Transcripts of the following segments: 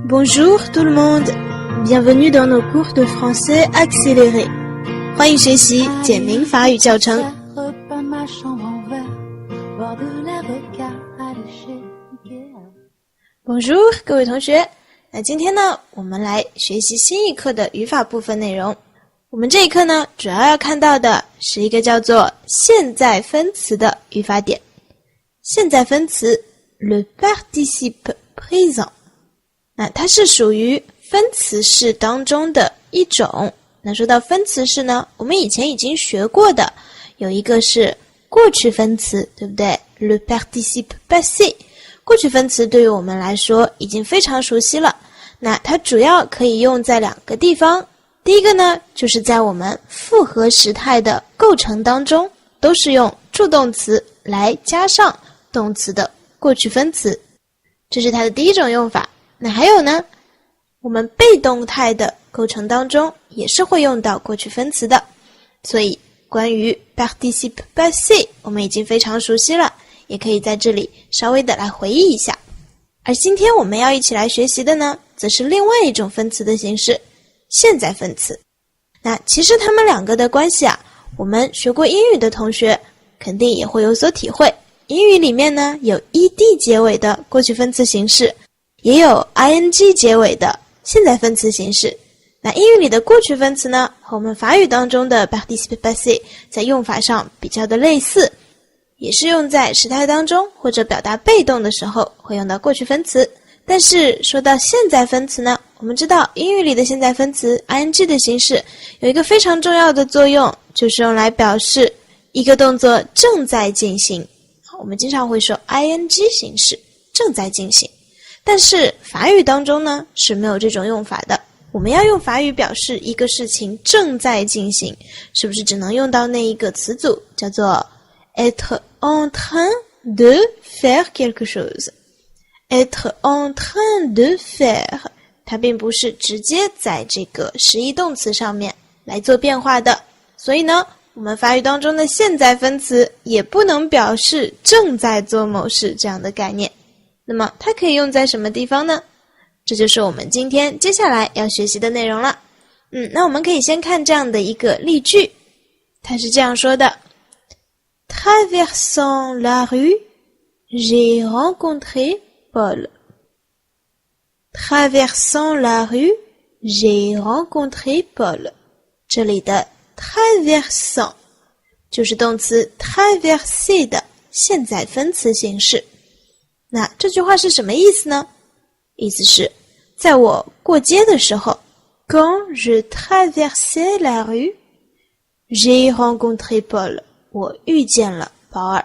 Bonjour tout le monde, bienvenue dans nos cours de français accéléré. 欢迎学习简明法语教程。Bonjour 各位同学，那今天呢，我们来学习新一课的语法部分内容。我们这一课呢，主要看到的是一个叫做现在分词的语法点。现在分词 le participe présent， 那它是属于分词式当中的一种。那说到分词式呢，我们以前已经学过的有一个是过去分词，对不对？ le participe passé， 过去分词对于我们来说已经非常熟悉了。那它主要可以用在两个地方。第一个呢，就是在我们复合时态的构成当中，都是用助动词来加上动词的过去分词，这是它的第一种用法。那还有呢，我们被动态的构成当中也是会用到过去分词的，所以关于 participe passé 我们已经非常熟悉了，也可以在这里稍微的来回忆一下。而今天我们要一起来学习的呢，则是另外一种分词的形式，现在分词。那其实它们两个的关系啊，我们学过英语的同学肯定也会有所体会。英语里面呢，有 ed 结尾的过去分词形式，也有 ing 结尾的现在分词形式。那英语里的过去分词呢，和我们法语当中的 participe passé 在用法上比较的类似，也是用在时态当中或者表达被动的时候会用到过去分词。但是说到现在分词呢，我们知道英语里的现在分词 ing 的形式有一个非常重要的作用，就是用来表示一个动作正在进行。我们经常会说 ing 形式正在进行，但是法语当中呢是没有这种用法的。我们要用法语表示一个事情正在进行，是不是只能用到那一个词组，叫做 être en train de faire quelque chose。 être en train de faire 它并不是直接在这个实义动词上面来做变化的，所以呢，我们法语当中的现在分词也不能表示正在做某事这样的概念。那么它可以用在什么地方呢？这就是我们今天接下来要学习的内容了。那我们可以先看这样的一个例句，它是这样说的 Traversant la rue, j'ai rencontré Paul. Traversant la rue, j'ai rencontré Paul. 这里的 traversant 就是动词 traverser 的现在分词形式。那这句话是什么意思呢？意思是在我过街的时候 Quand je traversais la rue, j'ai rencontré Paul. 我遇见了保尔。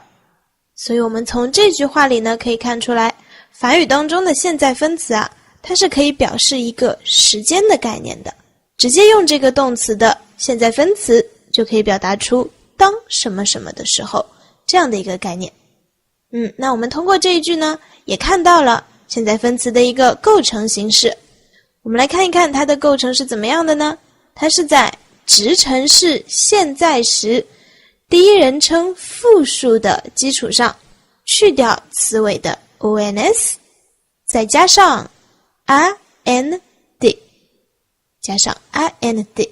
所以我们从这句话里呢，可以看出来法语当中的现在分词啊，它是可以表示一个时间的概念的，直接用这个动词的现在分词就可以表达出当什么什么的时候这样的一个概念。那我们通过这一句呢，也看到了现在分词的一个构成形式。我们来看一看它的构成是怎么样的呢？它是在直陈式现在时第一人称复数的基础上，去掉词尾的 ons， 再加上 and， 加上 and，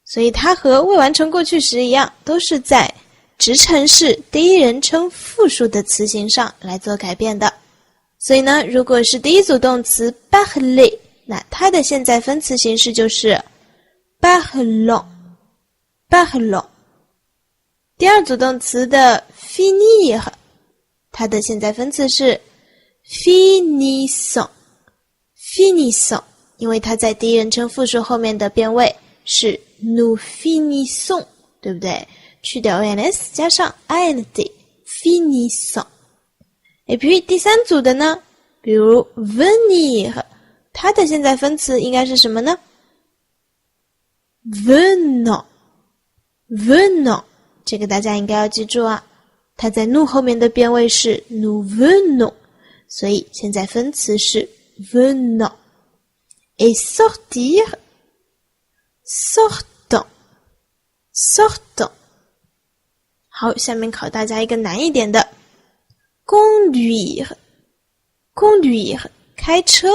所以它和未完成过去时一样，都是在直陈式第一人称复数的词形上来做改变的。所以呢，如果是第一组动词 parler， 那它的现在分词形式就是 parlant。 第二组动词的 finir， 它的现在分词是 finissant， 因为它在第一人称复数后面的变位是 nous finissons， 对不对？去掉 ons 加上 and， finissant。 Et puis 第三组的呢，比如 venir， 它的现在分词应该是什么呢？ venant， 这个大家应该要记住啊，它在 nous 后面的变位是 nous venons， 所以现在分词是 venant。 Et sortir， sortant。 好，下面考大家一个难一点的 conduire， 开车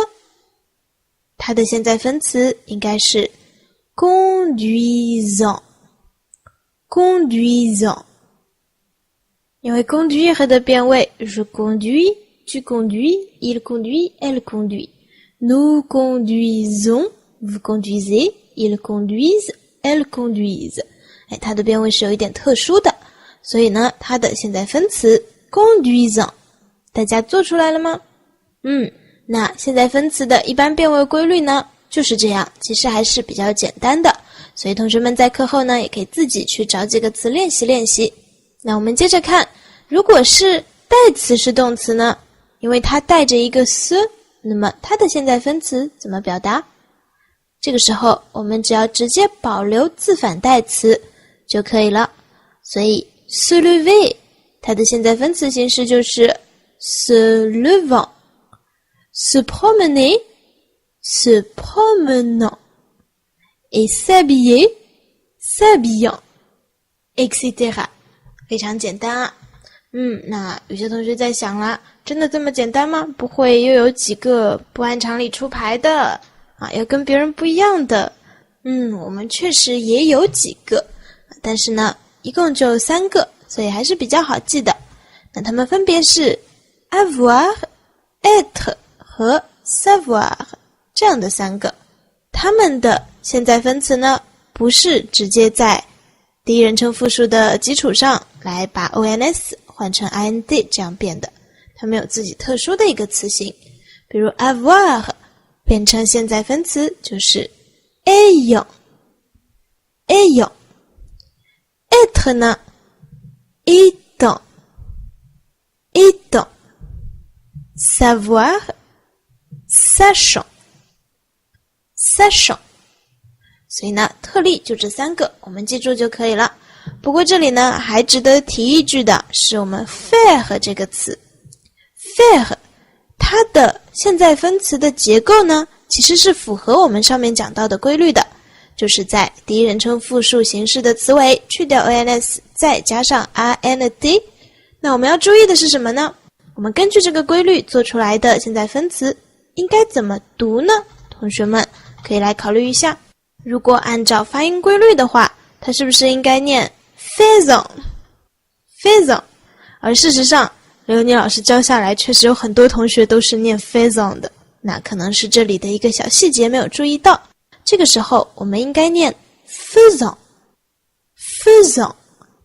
它的现在分词应该是 conduisant， conduisant。因为 conduire 的变位 je conduis, tu conduis, il conduit, elle conduit. Nous conduisons, vous conduisez, ils conduisent, elles conduisent. 它的变位是有一点特殊的，所以呢，它的现在分词 conduisant， 大家做出来了吗？那现在分词的一般变位规律呢，就是这样，其实还是比较简单的，所以同学们在课后呢，也可以自己去找几个词练习练习。那我们接着看，如果是代词是动词呢，因为它带着一个 se， 那么它的现在分词怎么表达？这个时候我们只要直接保留字反代词就可以了。所以 se lever 它的现在分词形式就是 se levant， se promener, se promenant, et s'habiller, s'habillant, etc. 非常简单啊。那有些同学在想啦，真的这么简单吗？不会又有几个不按常理出牌的啊，要跟别人不一样的？我们确实也有几个，但是呢，一共就3个，所以还是比较好记的。那它们分别是 avoir, être 和 savoir 这样的3个。它们的现在分词呢，不是直接在第一人称复数的基础上来把 ons 换成 ind 这样变的，它们有自己特殊的一个词形。比如 avoir 变成现在分词就是 ayant， ayant。 être 呢 étant， étant。 savoir sachant， sachant。所以呢，特例就这3个，我们记住就可以了。不过这里呢，还值得提一句的是我们 faire 这个词。faire 它的现在分词的结构呢，其实是符合我们上面讲到的规律的，就是在第一人称复数形式的词尾去掉 ons， 再加上 ind。 那我们要注意的是什么呢？我们根据这个规律做出来的现在分词应该怎么读呢？同学们可以来考虑一下。如果按照发音规律的话，它是不是应该念 faisant， faisant？ 而事实上，刘妮老师教下来，确实有很多同学都是念 faisant 的，那可能是这里的一个小细节没有注意到。这个时候，我们应该念 faisant， faisant。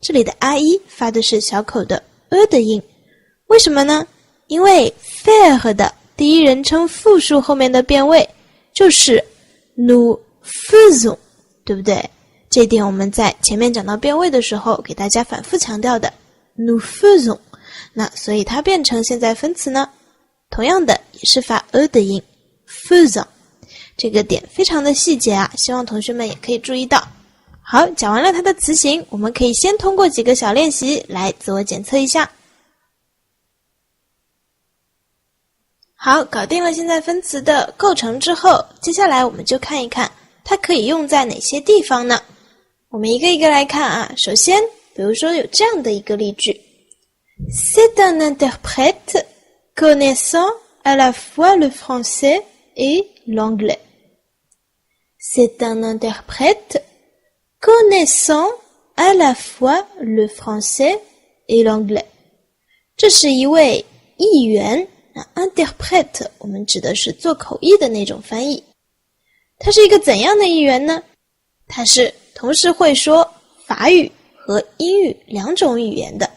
这里的 i 发的是小口的 的音，为什么呢？因为 faire 的第一人称复数后面的变位就是 nous faisons， 对不对？这一点我们在前面讲到变位的时候给大家反复强调的 nous faisons。 那所以它变成现在分词呢，同样的也是发的音 faisant。 这个点非常的细节啊，希望同学们也可以注意到。好，讲完了它的词形，我们可以先通过几个小练习来自我检测一下。好，搞定了现在分词的构成之后，接下来我们就看一看它可以用在哪些地方呢？我们一个一个来看啊。首先，比如说有这样的一个例句 C'est un interprète connaissant à la fois le français et l'anglais. C'est un interprète connaissant à la fois le français et l'anglais. 这是一位译员，interprète 我们指的是做口译的那种翻译。他是一个怎样的译员呢？他是同时会说法语和英语2种语言的。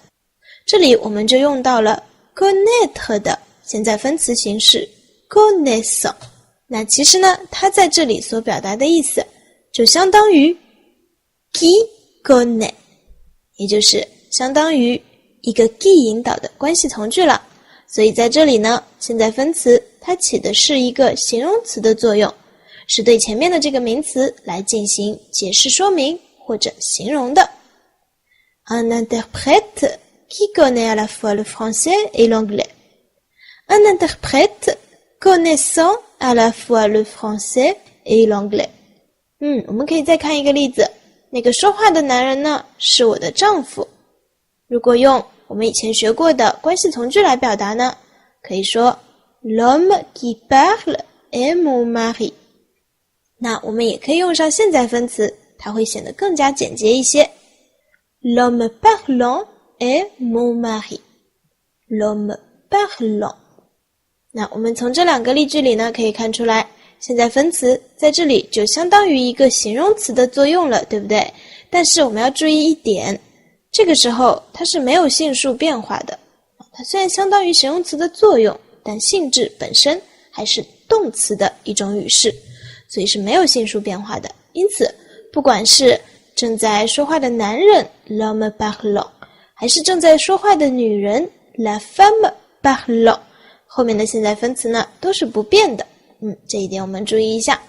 这里我们就用到了 connaître 的现在分词形式 connaissant。 那其实呢，它在这里所表达的意思就相当于 qui connaît， 也就是相当于一个 qui 引导的关系从句了。所以在这里呢，现在分词它起的是一个形容词的作用，是对前面的这个名词来进行解释说明或者形容的。Un interprète qui connaît à la fois le français et l'anglais. Un interprète connaissant à la fois le français et l'anglais. 我们可以再看一个例子，那个说话的男人呢，是我的丈夫。如果用我们以前学过的关系从句来表达呢，可以说 L'homme qui parle est mon mari. 那我们也可以用上现在分词，它会显得更加简洁一些。L'homme parlant est mon mari. L'homme parlant. 那我们从这两个例句里呢，可以看出来，现在分词在这里就相当于一个形容词的作用了，对不对？但是我们要注意一点，这个时候它是没有性数变化的。它虽然相当于形容词的作用，但性质本身还是动词的一种语式，所以是没有性数变化的。因此，不管是正在说话的男人 l'homme parlant， 还是正在说话的女人 la femme parlant， 后面的现在分词呢都是不变的。这一点我们注意一下。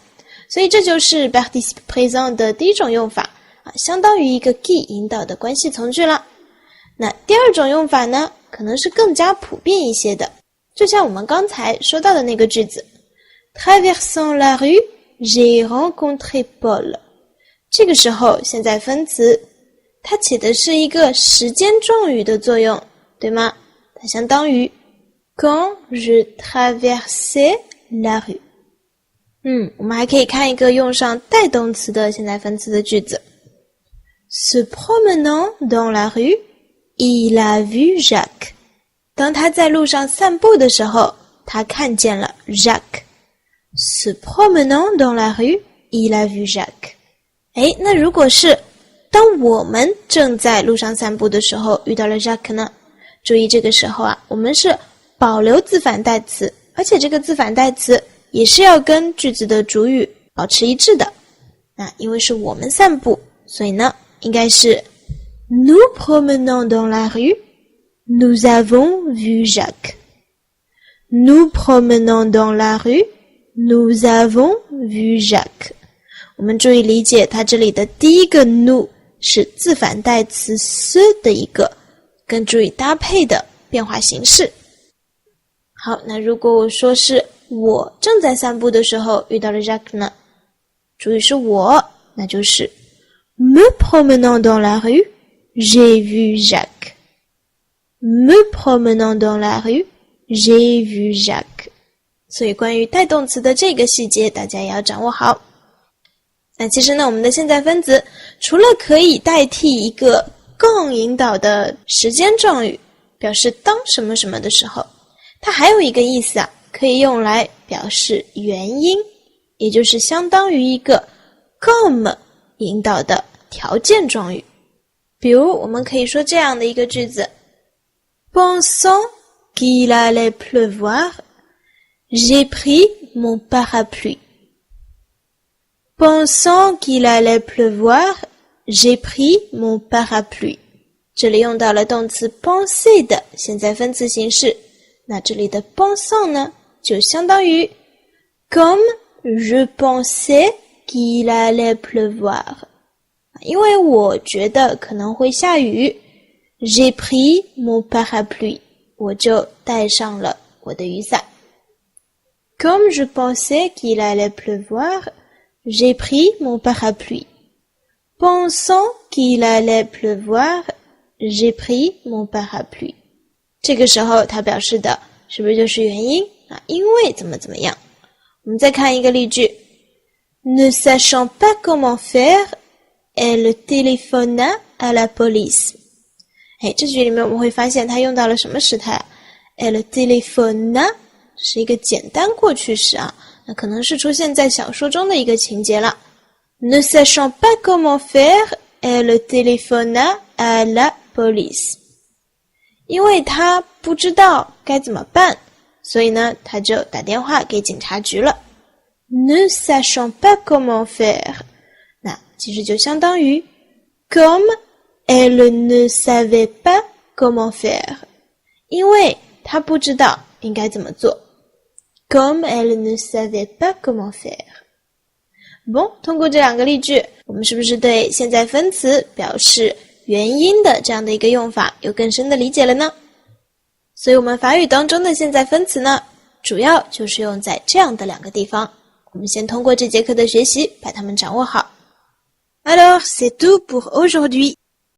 所以这就是 participe présent 的第一种用法相当于一个 qui 引导的关系从句了。那第二种用法呢，可能是更加普遍一些的，就像我们刚才说到的那个句子 Traversant la rue, j'ai rencontré Paul。 这个时候现在分词它起的是一个时间状语的作用，对吗？它相当于 Quand je traversais la rue。 我们还可以看一个用上带动词的现在分词的句子 Se promenant dans la rue, il a vu Jacques。 当他在路上散步的时候，他看见了 Jacques。 Se promenant dans la rue, il a vu Jacques。 那如果是当我们正在路上散步的时候遇到了 Jacques 呢？注意这个时候我们是保留自反代词，而且这个自反代词也是要跟句子的主语保持一致的。那因为是我们散步，所以呢应该是 Nous promenons dans la rue, nous avons vu Jacques. Nous promenons dans la rue, nous avons vu Jacques. 我们注意理解它这里的第一个 nous 是自反代词 ce 的一个跟主语搭配的变化形式。好，那如果我说是我正在散步的时候遇到了 Jacques 呢？主语是我，那就是 Me promenant dans la rue, j'ai vu Jacques. Me promenant dans la rue, j'ai vu Jacques. 所以关于带动词的这个细节大家也要掌握好。那其实呢，我们的现在分词除了可以代替一个更引导的时间状语表示当什么什么的时候，它还有一个意思可以用来表示原因，也就是相当于一个 comme 引导的条件状语。比如我们可以说这样的一个句子 Pensant qu'il allait pleuvoir, j'ai pris mon parapluie. Pensant qu'il allait pleuvoir, j'ai pris mon parapluie. 这里用到了动词 penser 的现在分词形式，那这里的 pensant 呢就相当于 Comme je pensais qu'il allait pleuvoir. 因为我觉得可能会下雨 J'ai pris mon parapluie. 我就带上了我的雨伞。Comme je pensais qu'il allait pleuvoir, j'ai pris mon parapluie. Pensant qu'il allait pleuvoir, j'ai pris mon parapluie. 这个时候它表示的是不是就是原因因为怎么怎么样。我们再看一个例句 Ne sachant pas comment faire, elle téléphona à la police. 这句里面我们会发现它用到了什么时态Elle téléphona 是一个简单过去时那可能是出现在小说中的一个情节了。Ne sachant pas comment faire, elle téléphona à la police. 因为他不知道该怎么办，所以呢，他就打电话给警察局了。Ne sachant pas comment faire. 那其实就相当于 Comme elle ne savait pas comment faire. 因为他不知道应该怎么做。Comme elle ne savait pas comment faire. Bon, 通过这两个例句，我们是不是对现在分词表示原因的这样的一个用法有更深的理解了呢？所以我们法语当中的现在分词呢，主要就是用在这样的两个地方。我们先通过这节课的学习，把它们掌握好。Alors, c'est tout pour aujourd'hui.